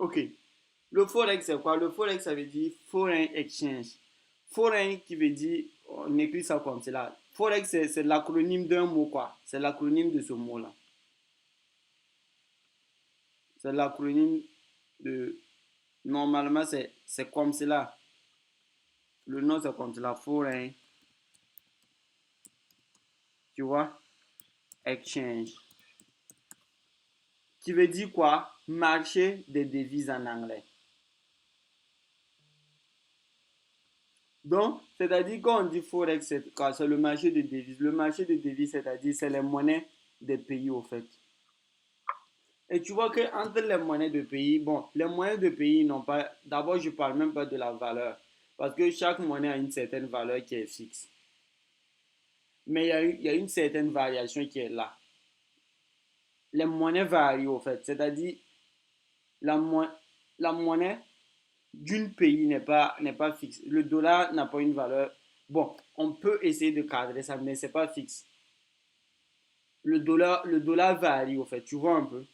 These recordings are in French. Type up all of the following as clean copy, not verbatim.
Ok. Le forex, c'est quoi? Le forex, ça veut dire foreign exchange. Foreign qui veut dire, on écrit ça comme cela. Forex, c'est l'acronyme d'un mot, quoi. C'est l'acronyme de ce mot-là. C'est l'acronyme de. Normalement, c'est comme cela. Le nom, c'est comme cela. Foreign, tu vois? Exchange. Qui veut dire quoi? Marché des devises en anglais. Donc, c'est-à-dire quand on dit Forex, c'est le marché des devises. Le marché des devises, c'est-à-dire c'est les monnaies des pays au fait. Et tu vois qu'entre les monnaies de pays, bon, les monnaies de pays n'ont pas. D'abord, je ne parle même pas de la valeur. Parce que chaque monnaie a une certaine valeur qui est fixe. Mais il y a une certaine variation qui est là. Les monnaies varient au fait. C'est-à-dire, la, mo la monnaie d'un pays n'est pas fixe. Le dollar n'a pas une valeur. Bon, on peut essayer de cadrer ça, mais ce n'est pas fixe. Le dollar varie au fait. Tu vois un peu.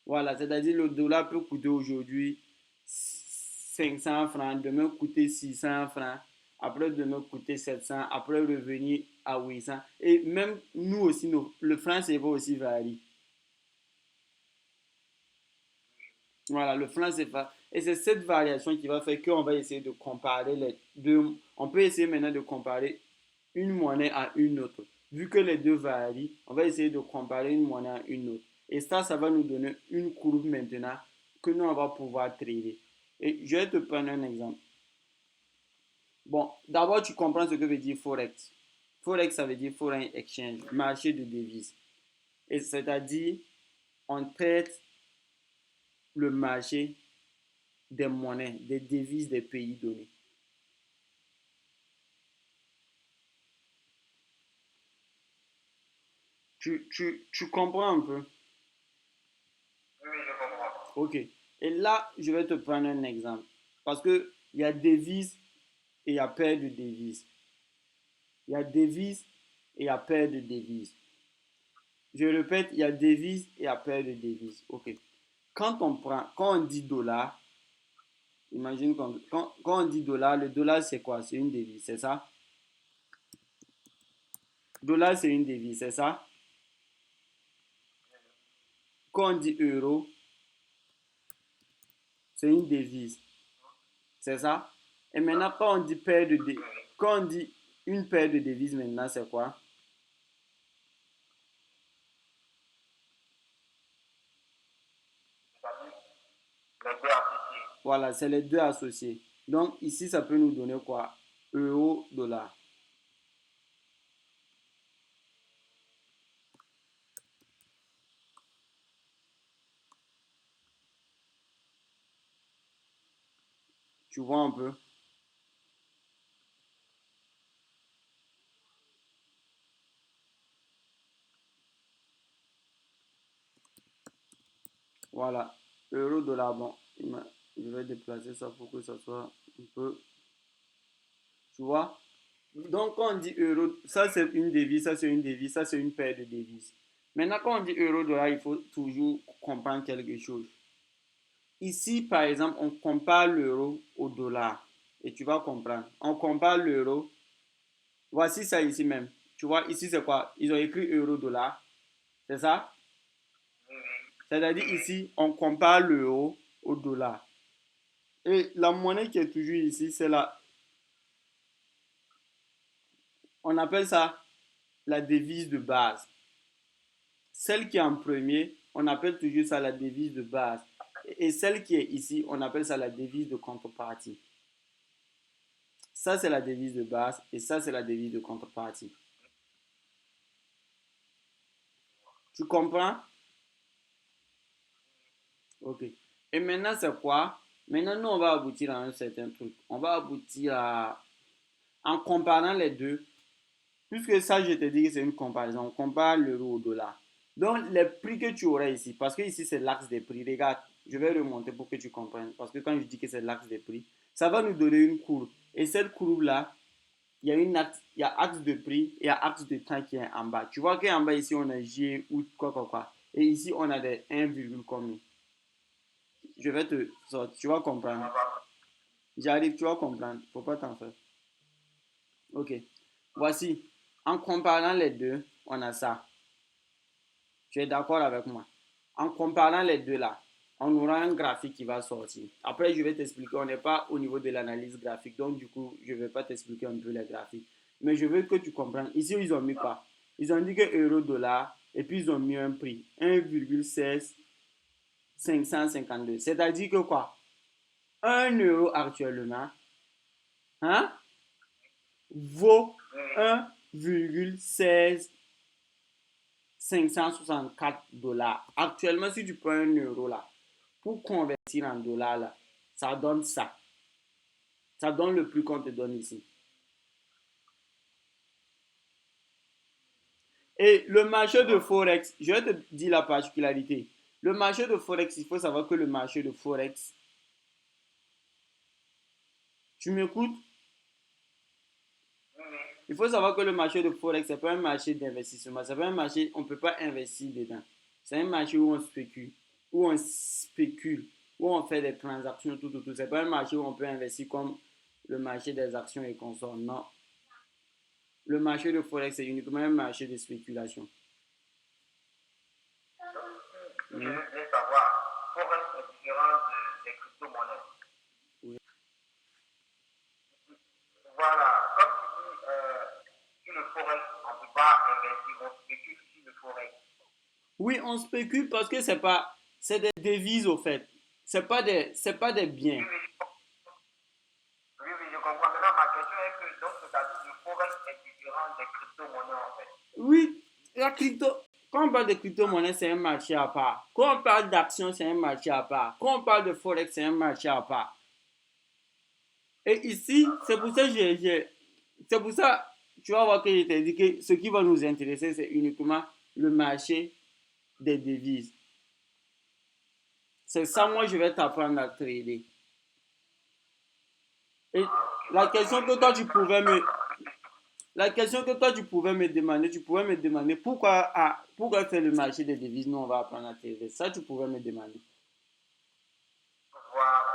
Voilà, c'est-à-dire le dollar peut coûter aujourd'hui 500 francs, demain coûter 600 francs, après demain coûter 700, après revenir à 800. Et même nous aussi, le franc CFA aussi varie. Voilà, le franc CFA. Et c'est cette variation qui va faire qu'on va essayer de comparer les deux. On peut essayer maintenant de comparer une monnaie à une autre. Vu que les deux varient, on va essayer de comparer une monnaie à une autre. Et ça va nous donner une courbe maintenant que nous, on va pouvoir trader. Et je vais te prendre un exemple. Bon, d'abord, tu comprends ce que veut dire Forex. Forex, ça veut dire Foreign Exchange, marché de devises. Et c'est-à-dire, on traite le marché des monnaies, des devises des pays donnés. Tu comprends un peu? Ok. Et là, je vais te prendre un exemple. Parce que il y a devise et il y a paire de devises. Il y a devise et il y a paire de devises. Je répète, il y a devise et il y a paire de devises. Ok. Quand on dit dollar, imagine quand on dit dollar, le dollar c'est quoi? C'est une devise, c'est ça? Dollar c'est une devise, c'est ça? Quand on dit euro, c'est une devise, c'est ça? Et maintenant, quand on dit une paire de devises maintenant, c'est quoi? Voilà, c'est les deux associés. Donc ici, ça peut nous donner quoi? Euro, dollar. Tu vois un peu? Voilà. Euro, dollar. Bon, je vais déplacer ça pour que ça soit un peu. Tu vois? Donc, quand on dit euro, ça c'est une devise, ça c'est une devise, ça c'est une paire de devises. Maintenant, quand on dit euro, dollar, il faut toujours comprendre quelque chose. Ici, par exemple, on compare l'euro au dollar. Et tu vas comprendre. On compare l'euro. Voici ça ici même. Tu vois, ici c'est quoi? Ils ont écrit euro, dollar. C'est ça? C'est-à-dire ici, on compare l'euro au dollar. Et la monnaie qui est toujours ici, on appelle ça la devise de base. Celle qui est en premier, on appelle toujours ça la devise de base. Et celle qui est ici, on appelle ça la devise de contrepartie. Ça, c'est la devise de base et ça, c'est la devise de contrepartie. Tu comprends? Ok. Et maintenant, c'est quoi? Maintenant, nous, on va aboutir à un certain truc. On va aboutir à, en comparant les deux, puisque ça, je te dis que c'est une comparaison. On compare l'euro au dollar. Donc, les prix que tu auras ici, parce que ici, c'est l'axe des prix. Regarde, je vais remonter pour que tu comprennes. Parce que quand je dis que c'est l'axe des prix, ça va nous donner une courbe. Et cette courbe-là, il y a axe de prix et il y a axe de temps qui est en bas. Tu vois qu'en bas, ici, on a G, août, quoi, quoi, quoi. Et ici, on a des 1, combien. Je vais te sortir. Tu vas comprendre. J'arrive, tu vas comprendre. Faut pas t'en faire. Ok. Voici. En comparant les deux, on a ça. Tu es d'accord avec moi? En comparant les deux là, on aura un graphique qui va sortir. Après, je vais t'expliquer. On n'est pas au niveau de l'analyse graphique. Donc, du coup, je ne vais pas t'expliquer un peu les graphiques. Mais je veux que tu comprennes. Ici, ils ont mis quoi? Ils ont dit que euro-dollar. Et puis, ils ont mis un prix. 1,16 552. C'est-à-dire que quoi? 1 euro actuellement, hein, vaut 1,16 564 dollars. Actuellement, si tu prends 1 euro là, pour convertir en dollars là, ça donne ça. Ça donne le prix qu'on te donne ici. Et le marché de Forex, je vais te dire la particularité. Le marché de Forex, il faut savoir que le marché de Forex, tu m'écoutes? Il faut savoir que le marché de Forex, ce n'est pas un marché d'investissement. C'est pas un marché, on ne peut pas investir dedans. C'est un marché où on spécule, où on fait des transactions, tout. Ce n'est pas un marché où on peut investir comme le marché des actions et consorts. Non. Le marché de Forex, c'est uniquement un marché de spéculation. Je veux bien savoir, Forex est différent des crypto-monnaies. Oui. Voilà, comme tu dis, sur le Forex, on ne peut pas investir, on spécule sur le Forex. Oui, on spécule parce que c'est des devises au fait. C'est pas des biens. Oui, je comprends. Maintenant, ma question est que, donc, c'est-à-dire que le Forex est différent des crypto-monnaies, en fait. Oui, la crypto, quand on parle de crypto-monnaie, c'est un marché à part. Quand on parle d'actions, c'est un marché à part. Quand on parle de Forex, c'est un marché à part. Et ici, c'est pour ça que c'est pour ça, tu vas voir que je t'ai dit que ce qui va nous intéresser, c'est uniquement le marché des devises. C'est ça, moi, je vais t'apprendre à trader. Et la question que toi, tu pouvais me, la question que toi, tu pouvais me demander pourquoi faire le marché des devises, nous, on va apprendre à trader. Ça, tu pouvais me demander. Voilà.